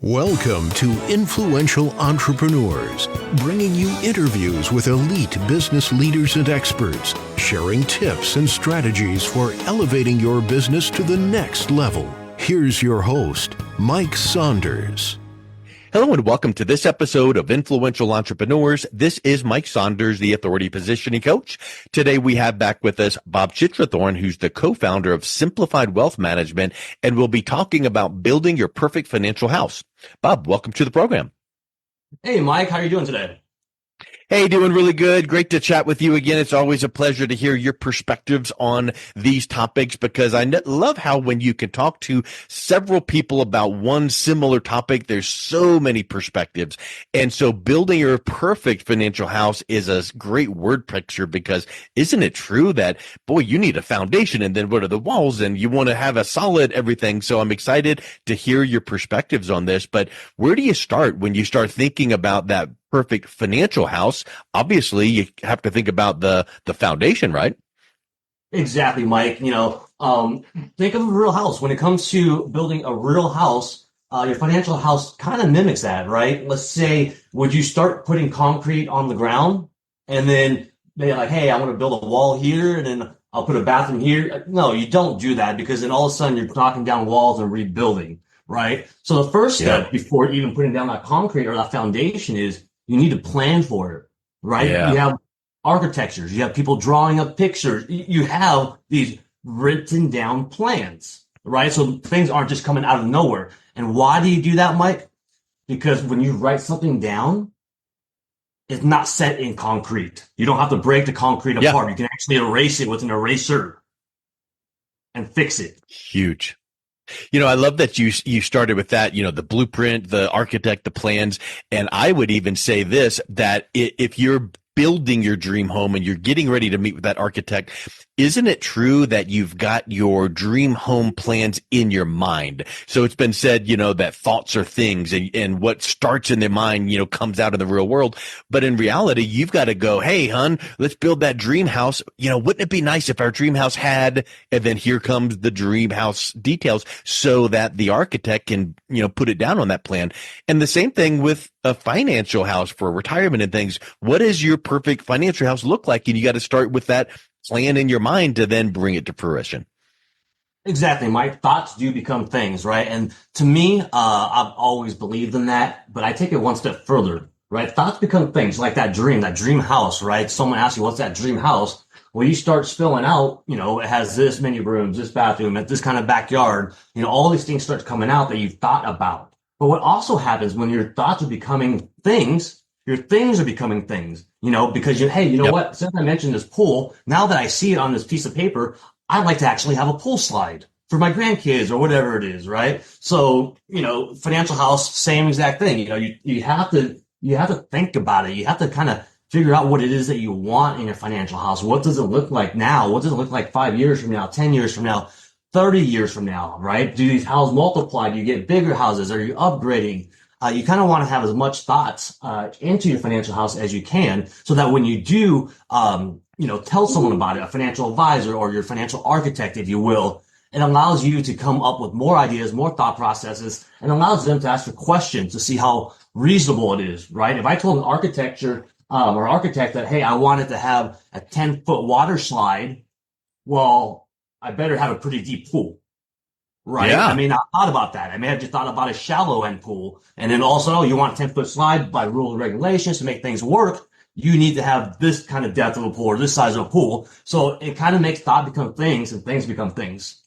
Welcome to Influential Entrepreneurs, bringing you interviews with elite business leaders and experts, sharing tips and strategies for elevating your business to the next level. Here's your host, Mike Saunders. Hello and welcome to this episode of Influential Entrepreneurs. This is Mike Saunders, the Authority Positioning Coach. Today we have back with us Bob Chitrathorn, who's the co-founder of Simplified Wealth Management, and we'll be talking about building your perfect financial house. Bob, welcome to the program. Hey, Mike, how are you doing today? Hey, doing really good. Great to chat with you again. It's always a pleasure to hear your perspectives on these topics because I love how when you can talk to several people about one similar topic, there's so many perspectives. And so building your perfect financial house is a great word picture because isn't it true that, boy, you need a foundation and then what are the walls and you want to have a solid everything. So I'm excited to hear your perspectives on this. But where do you start when you start thinking about that perfect financial house? Obviously, you have to think about the foundation, right? Exactly, Mike. Think of a real house. When it comes to building a real house, your financial house kind of mimics that, right? Let's say, would you start putting concrete on the ground and then they're like, hey, I want to build a wall here and then I'll put a bathroom here. No, you don't do that because then all of a sudden you're knocking down walls and rebuilding, right? So the first step before even putting down that concrete or that foundation is you need to plan for it, right? Yeah. You have architectures, you have people drawing up pictures, you have these written down plans, right? So things aren't just coming out of nowhere. And why do you do that, Mike? Because when you write something down, it's not set in concrete. You don't have to break the concrete apart. You can actually erase it with an eraser and fix it. Huge. I love that you started with that, the blueprint, the architect, the plans. And I would even say this, that if you're building your dream home and you're getting ready to meet with that architect, isn't it true that you've got your dream home plans in your mind? So it's been said, that thoughts are things and what starts in their mind, comes out in the real world. But in reality, you've got to go, hey, hon, let's build that dream house. Wouldn't it be nice if our dream house had, and then here comes the dream house details so that the architect can, put it down on that plan. And the same thing with a financial house for retirement and things. What does your perfect financial house look like? And you got to start with that plan in your mind to then bring it to fruition. Exactly, Mike. Thoughts do become things, right? And to me, I've always believed in that, but I take it one step further, right? Thoughts become things like that dream house, right? Someone asks you, what's that dream house? Well, you start spilling out, it has this many rooms, this bathroom, this kind of backyard, all these things start coming out that you've thought about. But what also happens when your thoughts are becoming things, your things are becoming things, because what? Since I mentioned this pool, now that I see it on this piece of paper, I'd like to actually have a pool slide for my grandkids or whatever it is, right? So, financial house, same exact thing. You have to think about it. You have to kind of figure out what it is that you want in your financial house. What does it look like now? What does it look like 5 years from now, 10 years from now, 30 years from now, right? Do these houses multiply? Do you get bigger houses? Are you upgrading? You kind of want to have as much thoughts into your financial house as you can so that when you do, tell someone about it, a financial advisor or your financial architect, if you will, it allows you to come up with more ideas, more thought processes, and allows them to ask for questions to see how reasonable it is, right? If I told an architect that, hey, I wanted to have a 10-foot water slide, well, I better have a pretty deep pool. Right. Yeah. I may not thought about that. I may have just thought about a shallow end pool. And then also, you want a 10-foot slide by rule and regulations to make things work. You need to have this kind of depth of a pool or this size of a pool. So it kind of makes thought become things and things become things.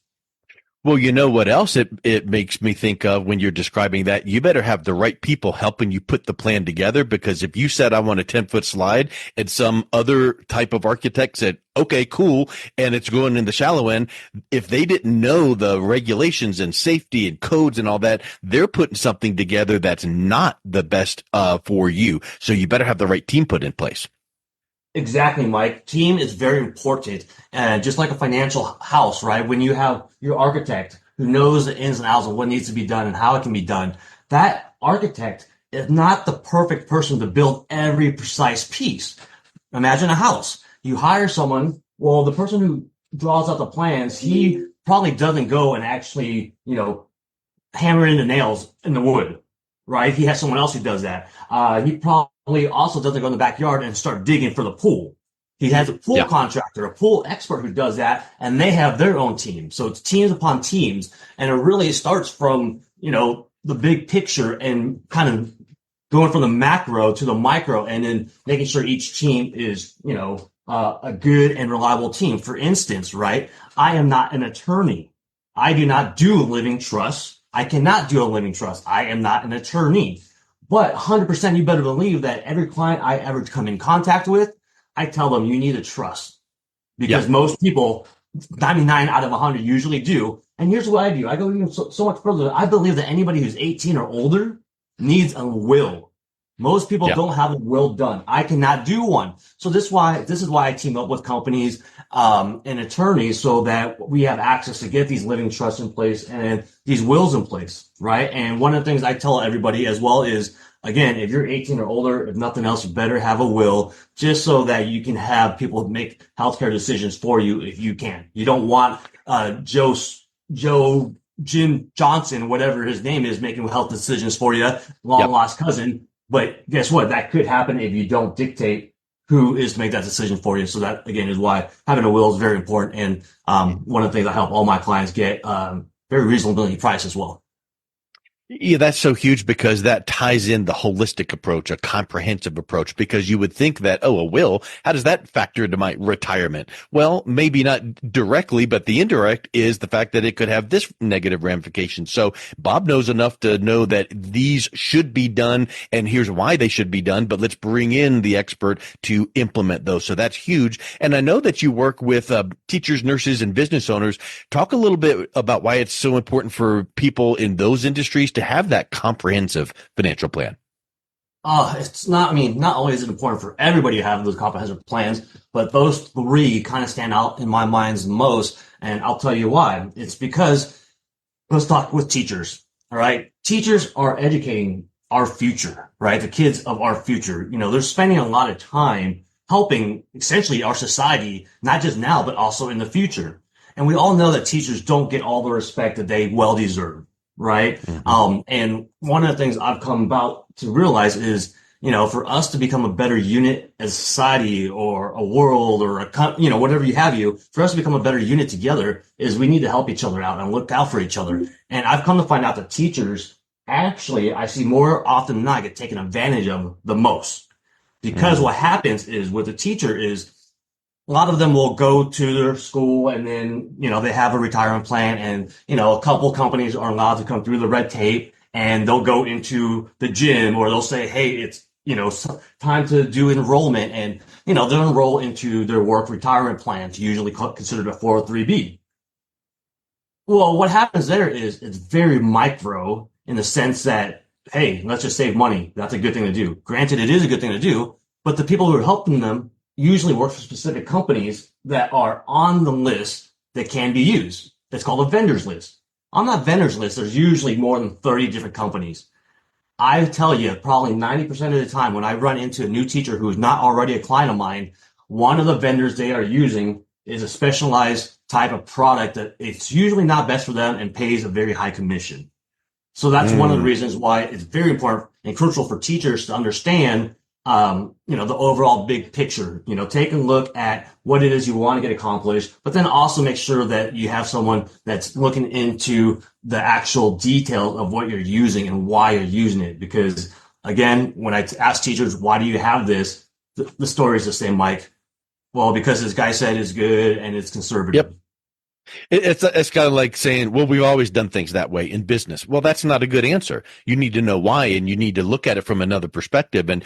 Well, you know what else it makes me think of when you're describing that? You better have the right people helping you put the plan together, because if you said, I want a 10-foot slide and some other type of architect said, okay, cool, and it's going in the shallow end, if they didn't know the regulations and safety and codes and all that, they're putting something together that's not the best for you. So you better have the right team put in place. Exactly, Mike. Team is very important. And just like a financial house, right? When you have your architect who knows the ins and outs of what needs to be done and how it can be done, that architect is not the perfect person to build every precise piece. Imagine a house. You hire someone. Well, the person who draws out the plans, he probably doesn't go and actually, hammer in the nails in the wood. right? He has someone else who does that. He probably also doesn't go in the backyard and start digging for the pool. He has a pool Yeah. contractor, a pool expert who does that, and they have their own team. So it's teams upon teams, and it really starts from, the big picture and kind of going from the macro to the micro, and then making sure each team is, a good and reliable team. For instance, right? I am not an attorney. I do not do living trusts. I cannot do a living trust. I am not an attorney. But 100% you better believe that every client I ever come in contact with, I tell them you need a trust, because Yeah. most people, 99 out of 100 usually do. And here's what I do. I go even so much further. I believe that anybody who's 18 or older needs a will. Most people Yeah. don't have a will done. I cannot do one. So this is why I team up with companies and attorneys, so that we have access to get these living trusts in place and these wills in place, right? And one of the things I tell everybody as well is, again, if you're 18 or older, if nothing else, you better have a will, just so that you can have people make healthcare decisions for you if you can. You don't want Jim Johnson, whatever his name is, making health decisions for you, long lost cousin. But guess what? That could happen if you don't dictate who is to make that decision for you. So that, again, is why having a will is very important. And one of the things I help all my clients get very reasonably priced as well. Yeah, that's so huge, because that ties in the holistic approach, a comprehensive approach, because you would think that, a will, how does that factor into my retirement? Well, maybe not directly, but the indirect is the fact that it could have this negative ramification. So Bob knows enough to know that these should be done, and here's why they should be done, but let's bring in the expert to implement those. So that's huge. And I know that you work with teachers, nurses, and business owners. Talk a little bit about why it's so important for people in those industries to have that comprehensive financial plan. It's not, not only is it important for everybody to have those comprehensive plans, but those three kind of stand out in my mind the most. And I'll tell you why. It's because, let's talk with teachers. All right. Teachers are educating our future, right? The kids of our future. They're spending a lot of time helping essentially our society, not just now, but also in the future. And we all know that teachers don't get all the respect that they well deserve. Right. Mm-hmm. And one of the things I've come about to realize is, for us to become a better unit as a society or a world or whatever for us to become a better unit together, is we need to help each other out and look out for each other. And I've come to find out that teachers, actually, I see more often than not, get taken advantage of the most, because what happens is with a teacher is, a lot of them will go to their school and then, they have a retirement plan, and, a couple companies are allowed to come through the red tape, and they'll go into the gym, or they'll say, hey, it's, time to do enrollment, and, they'll enroll into their work retirement plans, usually considered a 403B. Well, what happens there is it's very micro, in the sense that, hey, let's just save money. That's a good thing to do. Granted, it is a good thing to do, but the people who are helping them usually work for specific companies that are on the list that can be used. It's called a vendors list. On that vendors list, there's usually more than 30 different companies. I tell you, probably 90% of the time when I run into a new teacher who is not already a client of mine, one of the vendors they are using is a specialized type of product that it's usually not best for them and pays a very high commission. So that's one of the reasons why it's very important and crucial for teachers to understand the overall big picture. Take a look at what it is you want to get accomplished, but then also make sure that you have someone that's looking into the actual details of what you're using and why you're using it. Because again, when I ask teachers, why do you have this? The story is the same, Mike. Well, because this guy said it's good and it's conservative. Yep. It's kind of like saying, well, we've always done things that way in business. Well, that's not a good answer. You need to know why, and you need to look at it from another perspective and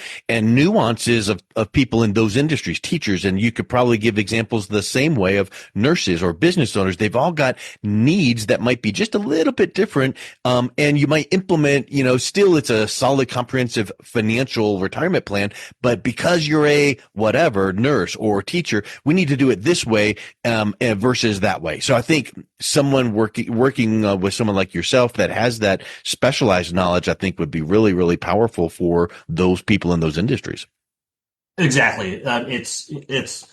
nuances of people in those industries, teachers. And you could probably give examples the same way of nurses or business owners. They've all got needs that might be just a little bit different. And you might implement, still it's a solid, comprehensive financial retirement plan. But because you're a whatever nurse or teacher, we need to do it this way versus that way. So I think someone working with someone like yourself that has that specialized knowledge, I think would be really, really powerful for those people in those industries. Exactly. It's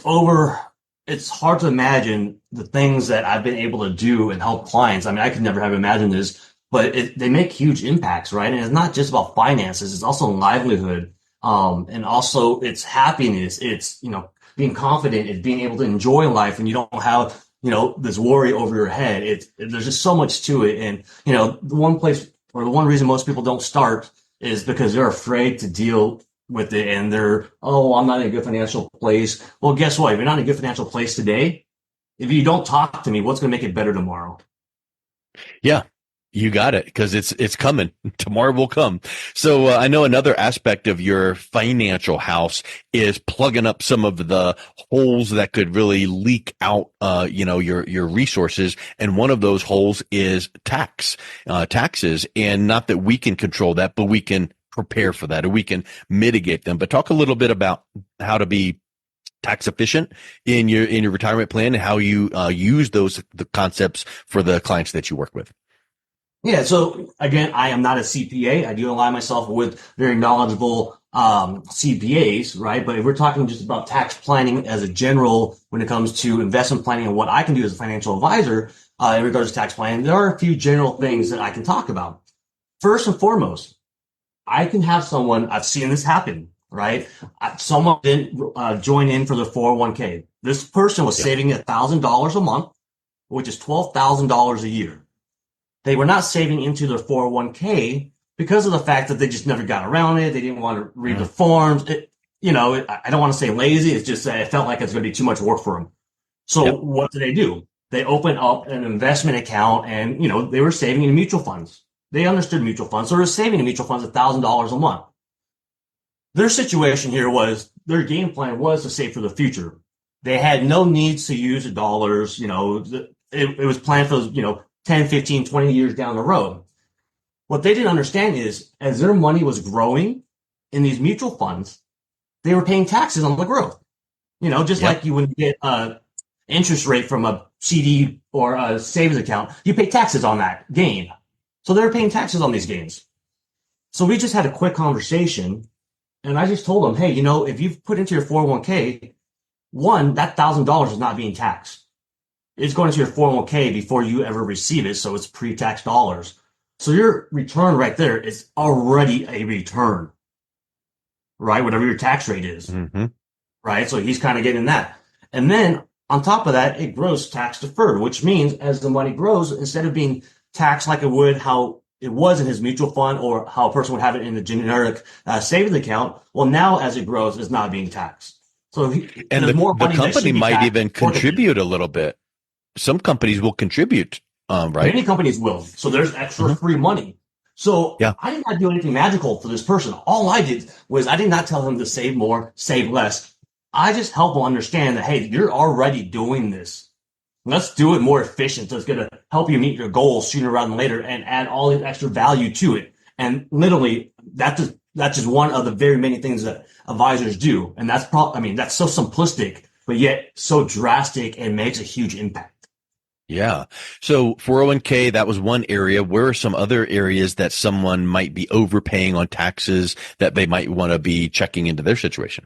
hard to imagine the things that I've been able to do and help clients. I could never have imagined this but they make huge impacts, right? And it's not just about finances; it's also livelihood, and also it's happiness. It's being confident, it's being able to enjoy life, and you don't have this worry over your head. There's just so much to it, and the one place or the one reason most people don't start is because they're afraid to deal with it, and I'm not in a good financial place. Well, guess what? If you're not in a good financial place today, if you don't talk to me, what's going to make it better tomorrow? Yeah, you got it, because it's coming. Tomorrow will come. So I know another aspect of your financial house is plugging up some of the holes that could really leak out, your resources. And one of those holes is taxes. And not that we can control that, but we can prepare for that, or we can mitigate them. But talk a little bit about how to be tax efficient in your retirement plan, and how you use the concepts for the clients that you work with. Yeah. So again, I am not a CPA. I do align myself with very knowledgeable CPAs, right? But if we're talking just about tax planning as a general, when it comes to investment planning and what I can do as a financial advisor in regards to tax planning, there are a few general things that I can talk about. First and foremost, I can have someone, I've seen this happen, right? Someone didn't join in for their 401k. This person was saving $1,000 a month, which is $12,000 a year. They were not saving into their 401k because of the fact that they just never got around it. They didn't want to read the forms. I don't want to say lazy. It's just that it felt like it's going to be too much work for them. So what do? They opened up an investment account, and, they were saving in mutual funds. They understood mutual funds. So they were saving in mutual funds $1,000 a month. Their situation here was, their game plan was to save for the future. They had no needs to use the dollars. It was planned for, 10, 15, 20 years down the road. What they didn't understand is, as their money was growing in these mutual funds, they were paying taxes on the growth. Like you would get an interest rate from a CD or a savings account, you pay taxes on that gain. So they're paying taxes on these gains. So we just had a quick conversation, and I just told them, hey, if you've put into your 401k, that $1,000 is not being taxed. It's going into your 401k before you ever receive it, so it's pre-tax dollars. So your return right there is already a return, right? Whatever your tax rate is, right? So he's kind of getting that. And then on top of that, it grows tax deferred, which means as the money grows, instead of being taxed like it would how it was in his mutual fund, or how a person would have it in the generic savings account, well, now as it grows, it's not being taxed. So the company might even contribute a little bit. Some companies will contribute, right? Many companies will. So there's extra free money. So I did not do anything magical for this person. All I did was, I did not tell him to save more, save less. I just help him understand that, hey, you're already doing this. Let's do it more efficient. So it's going to help you meet your goals sooner rather than later, and add all the extra value to it. And literally, that's just one of the very many things that advisors do. And that's that's so simplistic, but yet so drastic, and makes a huge impact. Yeah. So 401k, that was one area. Where are some other areas that someone might be overpaying on taxes that they might want to be checking into their situation?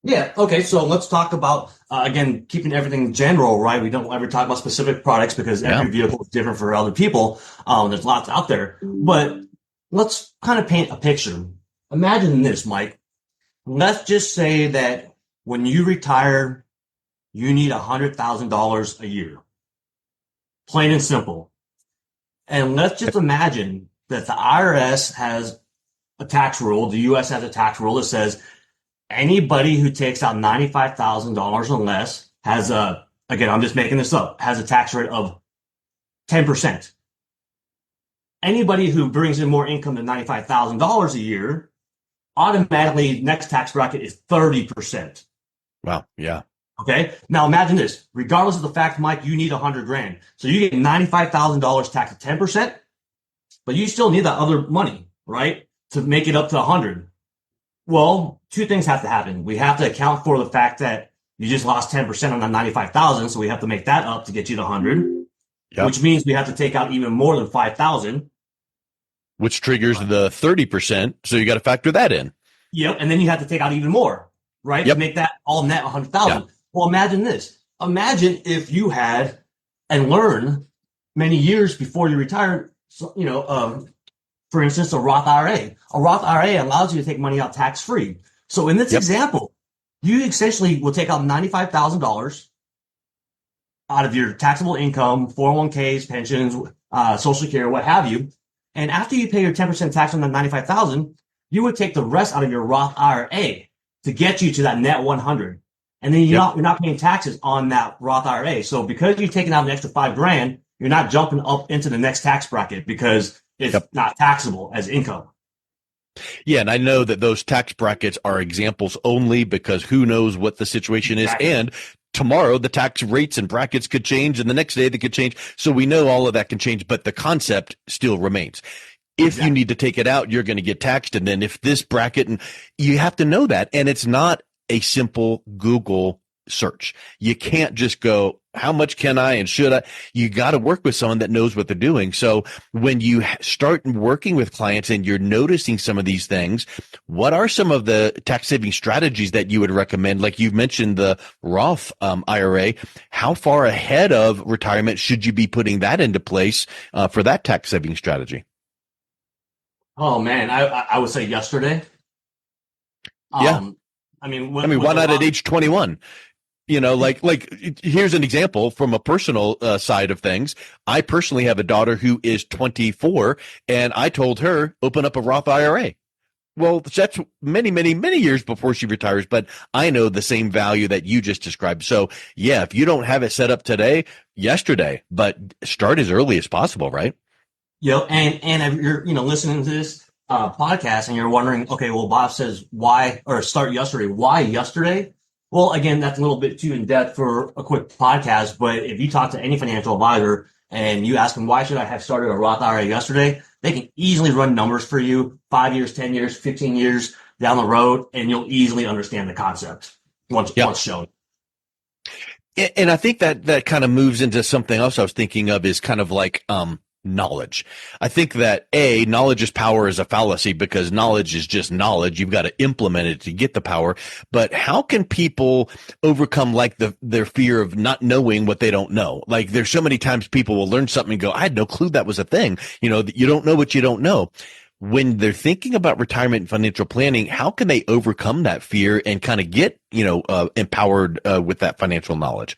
Yeah. Okay. So let's talk about, again, keeping everything general, right? We don't ever talk about specific products, because every vehicle is different for other people. There's lots out there, but let's kind of paint a picture. Imagine this, Mike. Let's just say that when you retire, you need $100,000 a year. Plain and simple. And let's just imagine that the IRS has a tax rule, the U.S. has a tax rule that says anybody who takes out $95,000 or less has again, I'm just making this up, has a tax rate of 10%. Anybody who brings in more income than $95,000 a year, automatically next tax bracket is 30%. Wow. Yeah. Okay. Now imagine this, regardless of the fact, Mike, you need $100,000. So you get $95,000 taxed at 10%, but you still need that other money, right? To make it up to 100. Well, two things have to happen. We have to account for the fact that you just lost 10% on that 95,000. So we have to make that up to get you to 100, which means we have to take out even more than 5,000. Which triggers the 30%. So you got to factor that in. Yep. And then you have to take out even more, right? To make that all net 100,000. Well, imagine this. Imagine if you had and learned many years before you retired So, for instance, a Roth IRA. A Roth IRA allows you to take money out tax free. So in this Yep. example, you essentially will take out $95,000 out of your taxable income, 401ks, pensions, Social Security, what have you. And after you pay your 10% tax on the 95,000, you would take the rest out of your Roth IRA to get you to that net 100. And then Yep. you're not paying taxes on that Roth IRA. So because you've taken out an extra 5 grand, you're not jumping up into the next tax bracket because it's Yep. not taxable as income. Yeah, and I know that those tax brackets are examples only because who knows what the situation is. Exactly. And tomorrow the tax rates and brackets could change, and the next day they could change. So we know all of that can change, but the concept still remains. If you need to take it out, you're going to get taxed. And then if this bracket, and you have to know that. And it's not a simple Google search. You can't just go, how much can I and should I? You got to work with someone that knows what they're doing. So when you start working with clients and you're noticing some of these things, what are some of the tax saving strategies that you would recommend? Like you mentioned the Roth IRA. How far ahead of retirement should you be putting that into place for that tax saving strategy? Oh man, I would say yesterday. Yeah. With Why the not at Roth, age 21? Here's an example from a personal side of things. I personally have a daughter who is 24, and I told her, open up a Roth IRA. Well, that's many, many, many years before she retires, but I know the same value that you just described. So yeah, if you don't have it set up today, yesterday, but start as early as possible, right? and if you're listening to this podcast and you're wondering, okay, well, Bob says why or start yesterday. Why yesterday? Well, again, that's a little bit too in depth for a quick podcast. But if you talk to any financial advisor and you ask them why should I have started a Roth IRA yesterday, they can easily run numbers for you 5 years, 10 years, 15 years down the road, and you'll easily understand the concept once shown. And I think that kind of moves into something else I was thinking of is kind of like knowledge. I think that knowledge is power is a fallacy because knowledge is just knowledge. You've got to implement it to get the power. But how can people overcome like their fear of not knowing what they don't know? Like there's so many times people will learn something and go, I had no clue that was a thing. You don't know what you don't know. When they're thinking about retirement and financial planning, how can they overcome that fear and kind of get, empowered with that financial knowledge?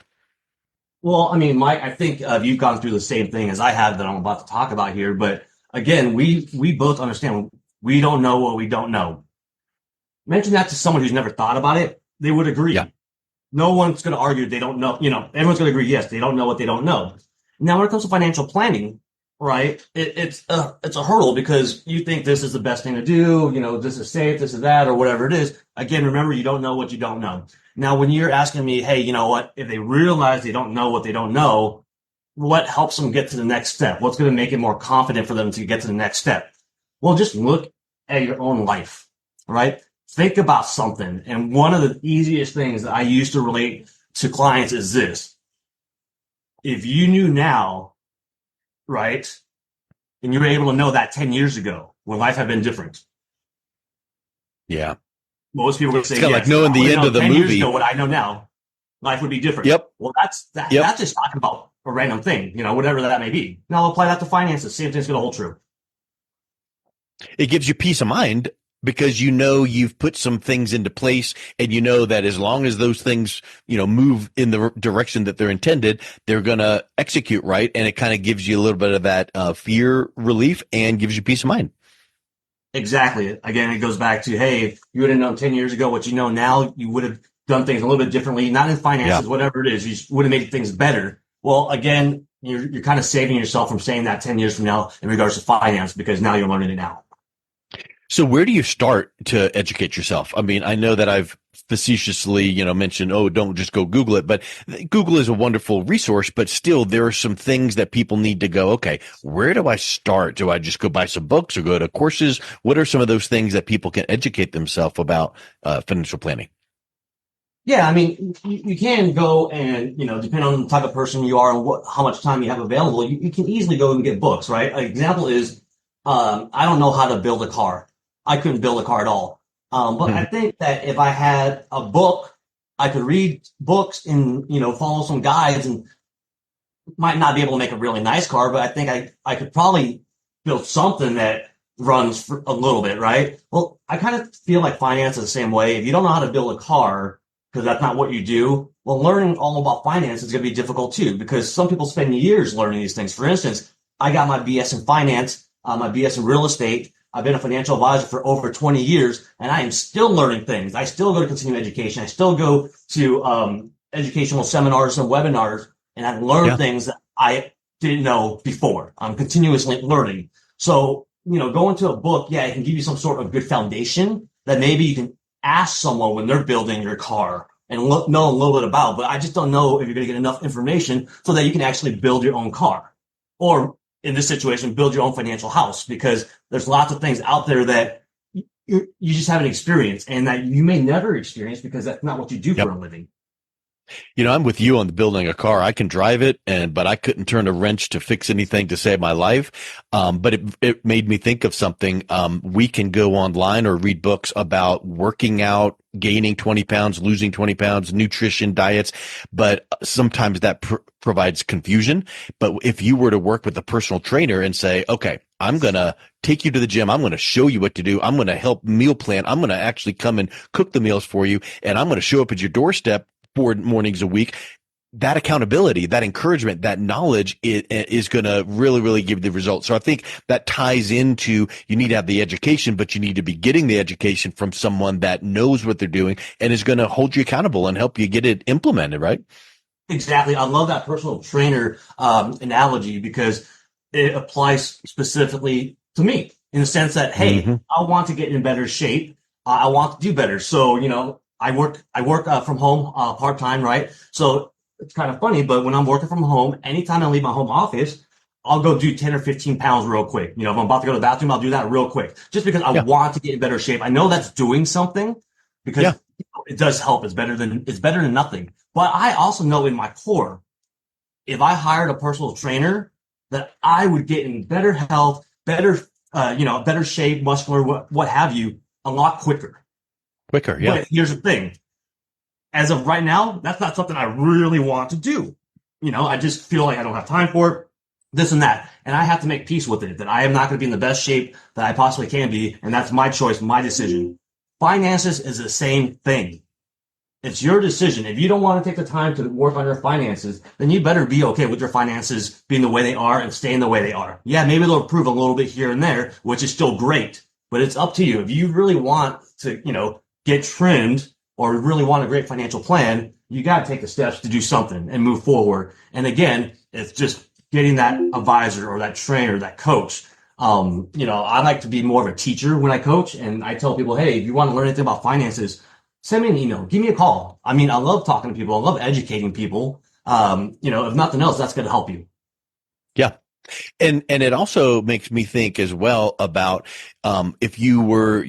Well, Mike, I think you've gone through the same thing as I have that I'm about to talk about here. But again, we both understand we don't know what we don't know. Mention that to someone who's never thought about it, they would agree. Yeah. No one's going to argue they don't know. Everyone's going to agree, yes, they don't know what they don't know. Now, when it comes to financial planning, right, it's a hurdle because you think this is the best thing to do. This is safe, this is that, or whatever it is. Again, remember, you don't know what you don't know. Now, when you're asking me, hey, you know what, if they realize they don't know what they don't know, what helps them get to the next step? What's going to make it more confident for them to get to the next step? Well, just look at your own life, right? Think about something. And one of the easiest things that I used to relate to clients is this. If you knew now, right, and you were able to know that 10 years ago when life had been different. Yeah. Most people would say, it's kind of like knowing the end of the 10 years movie. ago, what I know now, life would be different. Yep. Well, that's just talking about a random thing, whatever that may be. Now apply that to finances. Same thing's going to hold true. It gives you peace of mind because you've put some things into place and you know that as long as those things, move in the direction that they're intended, they're going to execute right. And it kind of gives you a little bit of that fear relief and gives you peace of mind. Exactly. Again, it goes back to, hey, if you would have known 10 years ago what you know now, you would have done things a little bit differently, not in finances, whatever it is. You just would have made things better. Well, again, you're kind of saving yourself from saying that 10 years from now in regards to finance because now you're learning it now. So where do you start to educate yourself? I mean, I know that I've facetiously, mentioned, don't just go Google it, but Google is a wonderful resource, but still there are some things that people need to go, okay, where do I start? Do I just go buy some books or go to courses? What are some of those things that people can educate themselves about financial planning? Yeah, you can go and, depending on the type of person you are and how much time you have available, you can easily go and get books, right? An example is, I don't know how to build a car. I couldn't build a car at all. But I think that if I had a book, I could read books and, follow some guides and might not be able to make a really nice car, but I think I could probably build something that runs for a little bit, right? Well, I kind of feel like finance is the same way. If you don't know how to build a car, because that's not what you do, well, learning all about finance is going to be difficult too, because some people spend years learning these things. For instance, I got my BS in finance, my BS in real estate. I've been a financial advisor for over 20 years, and I am still learning things. I still go to continuing education. I still go to educational seminars and webinars, and I've learned Yeah. things that I didn't know before. I'm continuously learning. So, going to a book, yeah, it can give you some sort of good foundation that maybe you can ask someone when they're building your car and know a little bit about. But I just don't know if you're going to get enough information so that you can actually build your own car. Or in this situation, build your own financial house, because there's lots of things out there that you just haven't experienced and that you may never experience because that's not what you do for Yep. a living. I'm with you on the building a car. I can drive it, but I couldn't turn a wrench to fix anything to save my life. But it made me think of something. We can go online or read books about working out, gaining 20 pounds, losing 20 pounds, nutrition, diets, but sometimes that provides confusion. But if you were to work with a personal trainer and say, okay, I'm going to take you to the gym. I'm going to show you what to do. I'm going to help meal plan. I'm going to actually come and cook the meals for you. And I'm going to show up at your doorstep 4 mornings a week. That accountability, that encouragement, that knowledge is going to really, really give the results. So I think that ties into, you need to have the education, but you need to be getting the education from someone that knows what they're doing and is going to hold you accountable and help you get it implemented, right? Exactly. I love that personal trainer analogy because it applies specifically to me in the sense that, hey, Mm-hmm. I want to get in better shape. I want to do better. So, I work from home part time, right? So it's kind of funny, but when I'm working from home, anytime I leave my home office, I'll go do 10 or 15 pounds real quick. If I'm about to go to the bathroom, I'll do that real quick just because I Yeah. want to get in better shape. I know that's doing something Yeah. because it does help. It's better than nothing. But I also know in my core, if I hired a personal trainer, that I would get in better health, better shape, muscular, what have you, a lot quicker. Quicker. Yeah. But here's the thing. As of right now, that's not something I really want to do. I just feel like I don't have time for it, this and that. And I have to make peace with it, that I am not going to be in the best shape that I possibly can be. And that's my choice, my decision. Finances is the same thing. It's your decision. If you don't want to take the time to work on your finances, then you better be okay with your finances being the way they are and staying the way they are. Yeah, maybe they'll improve a little bit here and there, which is still great, but it's up to you. If you really want to, get trimmed or really want a great financial plan, you got to take the steps to do something and move forward. And again, it's just getting that advisor or that trainer, that coach. I like to be more of a teacher when I coach, and I tell people, hey, if you want to learn anything about finances, send me an email, give me a call. I mean, I love talking to people. I love educating people. If nothing else, that's going to help you. Yeah. And it also makes me think as well about, if you were,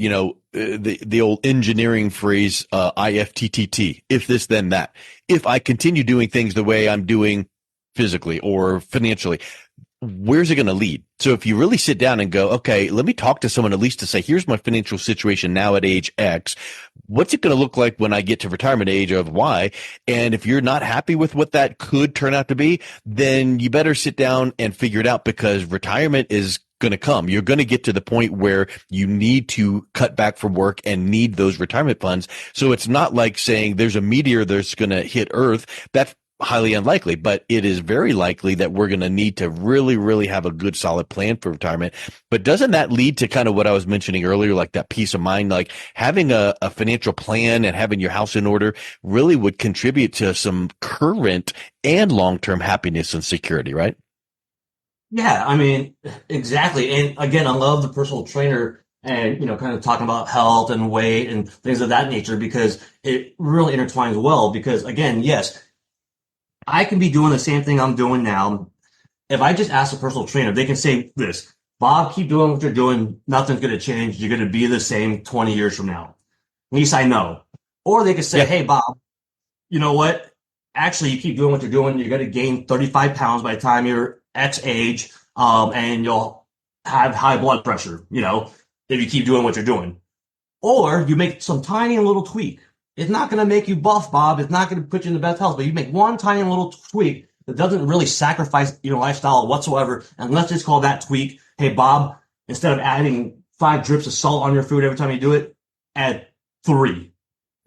the old engineering phrase, IFTTT, if this, then that. If I continue doing things the way I'm doing physically or financially, where's it going to lead? So if you really sit down and go, okay, let me talk to someone at least to say, here's my financial situation now at age X. What's it going to look like when I get to retirement age of Y? And if you're not happy with what that could turn out to be, then you better sit down and figure it out, because retirement is going to come. You're going to get to the point where you need to cut back from work and need those retirement funds. So it's not like saying there's a meteor that's going to hit Earth. That's highly unlikely, but it is very likely that we're going to need to really, really have a good, solid plan for retirement. But doesn't that lead to kind of what I was mentioning earlier, like that peace of mind, like having a financial plan and having your house in order really would contribute to some current and long-term happiness and security, right? Yeah, I mean, exactly. And again, I love the personal trainer and, kind of talking about health and weight and things of that nature because it really intertwines well. Because again, yes, I can be doing the same thing I'm doing now. If I just ask a personal trainer, they can say this, Bob, keep doing what you're doing. Nothing's going to change. You're going to be the same 20 years from now. At least I know. Or they could say, Yeah. hey, Bob, you know what? Actually, you keep doing what you're doing. You're going to gain 35 pounds by the time you're X age, and you'll have high blood pressure, if you keep doing what you're doing. Or you make some tiny little tweak. It's not going to make you buff, Bob. It's not going to put you in the best health, but you make one tiny little tweak that doesn't really sacrifice your lifestyle whatsoever. And let's just call that tweak, Hey, Bob, instead of adding 5 drips of salt on your food every time you do it, add 3.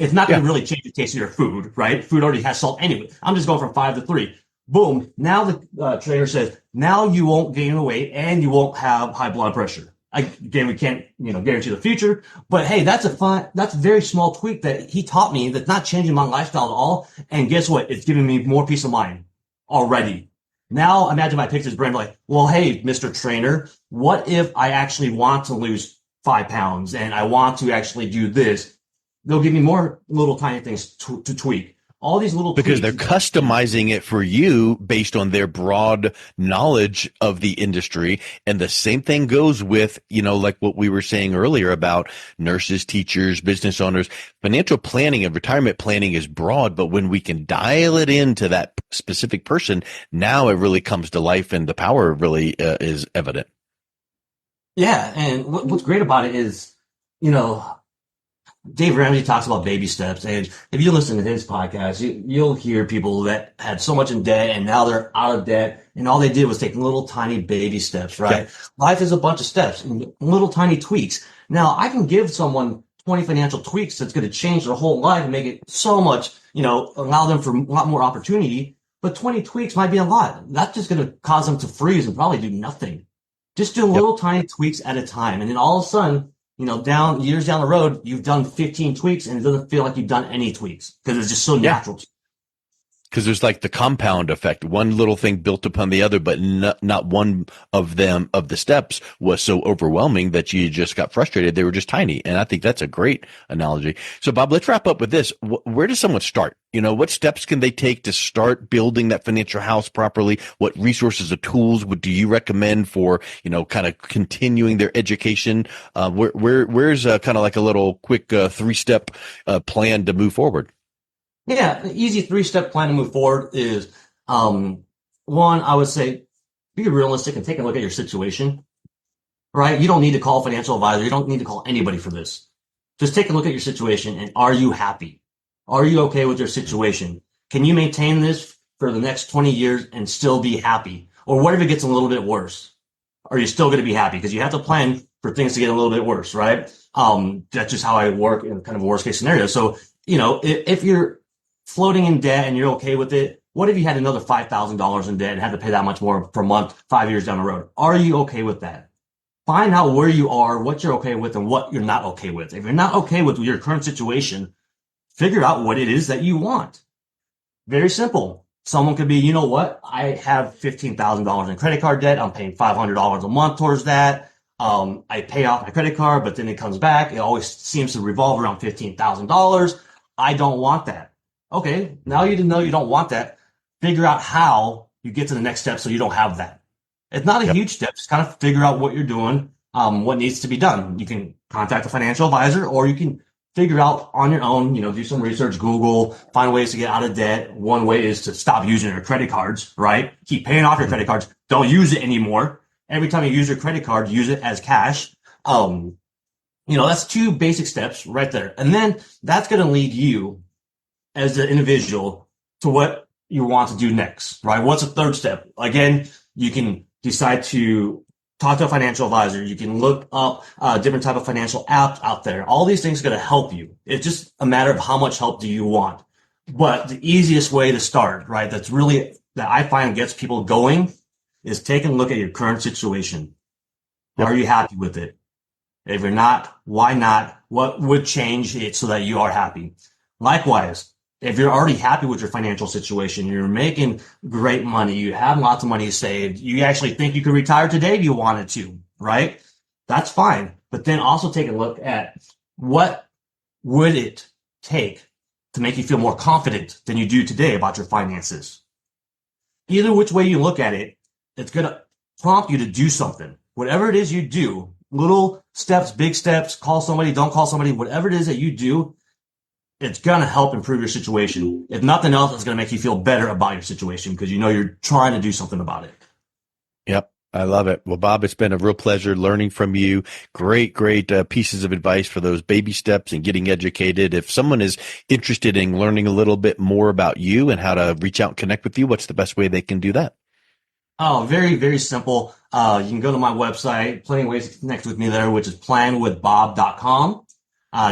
It's not going Yeah. to really change the taste of your food, right? Food already has salt anyway. I'm just going from 5 to 3. Boom. Now the trainer says, now you won't gain weight and you won't have high blood pressure. Again, we can't, guarantee the future, but hey, that's a very small tweak that he taught me that's not changing my lifestyle at all. And guess what? It's giving me more peace of mind already. Now imagine I picked his brain like, well, hey, Mr. Trainer, what if I actually want to lose 5 pounds and I want to actually do this? They'll give me more little tiny things to tweak. All these little Because tweaks. they're customizing it for you based on their broad knowledge of the industry. And the same thing goes with, like what we were saying earlier about nurses, teachers, business owners. Financial planning and retirement planning is broad, but when we can dial it into that specific person, now it really comes to life and the power really is evident. Yeah, and what's great about it is, you know, Dave Ramsey talks about baby steps, and if you listen to his podcast, you'll hear people that had so much in debt and now they're out of debt, and all they did was take little tiny baby steps, right? Yeah. Life is a bunch of steps and little tiny tweaks. Now, I can give someone 20 financial tweaks that's going to change their whole life and make it so much, allow them for a lot more opportunity, but 20 tweaks might be a lot. That's just going to cause them to freeze and probably do nothing. Just do little tiny tweaks at a time, and then all of a sudden, years down the road, you've done 15 tweaks and it doesn't feel like you've done any tweaks because it's just so natural. Because there's like the compound effect. One little thing built upon the other, but not one of the steps was so overwhelming that you just got frustrated. They were just tiny. And I think that's a great analogy. So Bob, let's wrap up with this. Where does someone start? What steps can they take to start building that financial house properly? What resources or tools do you recommend for, kind of continuing their education? Where's kind of like a little quick 3-step plan to move forward? Yeah, the easy 3-step plan to move forward is one, I would say be realistic and take a look at your situation, right? You don't need to call a financial advisor. You don't need to call anybody for this. Just take a look at your situation and are you happy? Are you okay with your situation? Can you maintain this for the next 20 years and still be happy? Or what if it gets a little bit worse? Are you still going to be happy? Because you have to plan for things to get a little bit worse, right? That's just how I work in kind of a worst case scenario. So, if you're floating in debt and you're okay with it, what if you had another $5,000 in debt and had to pay that much more per month 5 years down the road? Are you okay with that? Find out where you are, what you're okay with, and what you're not okay with. If you're not okay with your current situation, figure out what it is that you want. Very simple. Someone could be, you know what? I have $15,000 in credit card debt. I'm paying $500 a month towards that. I pay off my credit card, but then it comes back. It always seems to revolve around $15,000. I don't want that. Okay, now you know you don't want that. Figure out how you get to the next step so you don't have that. It's not a huge step. Just kind of figure out what you're doing, what needs to be done. You can contact a financial advisor or you can figure out on your own, do some research, Google, find ways to get out of debt. One way is to stop using your credit cards, right? Keep paying off your credit cards. Don't use it anymore. Every time you use your credit card, use it as cash. That's 2 basic steps right there. And then that's going to lead you as an individual to what you want to do next, right? What's the 3rd step? Again, you can decide to talk to a financial advisor. You can look up different type of financial apps out there. All these things are going to help you. It's just a matter of how much help do you want. But the easiest way to start, right, that I find gets people going is taking a look at your current situation. Yep. Are you happy with it? If you're not, why not? What would change it so that you are happy? Likewise, if you're already happy with your financial situation, you're making great money, you have lots of money saved, you actually think you could retire today if you wanted to, right? That's fine. But then also take a look at what would it take to make you feel more confident than you do today about your finances. Either which way you look at it, it's going to prompt you to do something. Whatever it is you do, little steps, big steps, call somebody, don't call somebody, whatever it is that you do, it's going to help improve your situation. If nothing else, it's going to make you feel better about your situation because you're trying to do something about it. Yep. I love it. Well, Bob, it's been a real pleasure learning from you. Great pieces of advice for those baby steps and getting educated. If someone is interested in learning a little bit more about you and how to reach out and connect with you, what's the best way they can do that? Oh, very, very simple. You can go to my website, plenty of ways to connect with me there, which is planwithbob.com.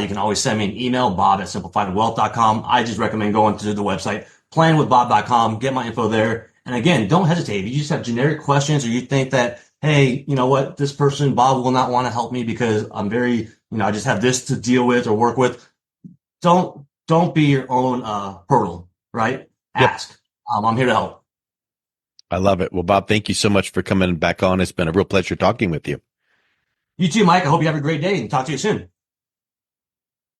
You can always send me an email, bob@simplifiedwealth.com. I just recommend going to the website, planwithbob.com, get my info there. And again, don't hesitate. If you just have generic questions or you think that, hey, you know what, this person, Bob, will not want to help me because I'm very, I just have this to deal with or work with. Don't be your own hurdle, right? Yep. Ask. I'm here to help. I love it. Well, Bob, thank you so much for coming back on. It's been a real pleasure talking with you. You too, Mike. I hope you have a great day and talk to you soon.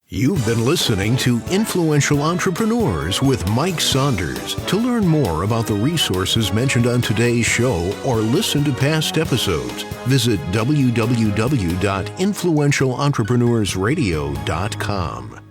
You've been listening to Influential Entrepreneurs with Mike Saunders. To learn more about the resources mentioned on today's show or listen to past episodes, visit www.influentialentrepreneurssradio.com.